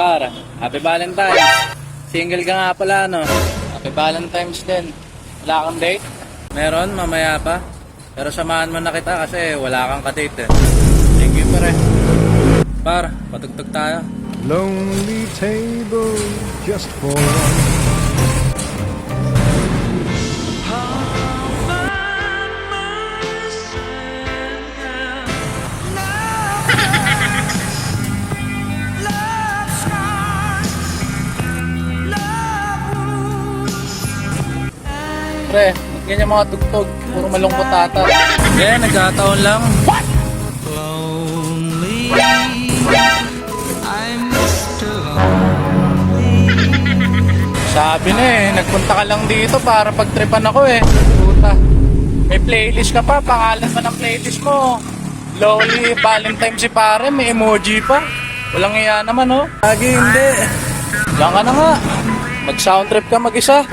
Para, happy Valentine's. Single ka nga pala, no? Happy Valentine's din. Wala kang date? Meron, mamaya pa. Pero samahan mo na kita kasi wala kang ka-date eh. Thank you, pare. Par, patugtog tayo. Lonely table just for one. Pre, ganyan mga tugtog. Puro malungkot ata. Yeah, nagkataon lang. What? Lonely, I'm Mr. Lonely. Sabi na eh, nagpunta ka lang dito para pagtripan ako eh. Puta. May playlist ka pa, pangalan pa ng playlist mo. Lonely Valentine si pare, may emoji pa. Walang iya naman oh. Lagi hindi. Diyan ka na nga. Mag-sound trip ka mag-isa.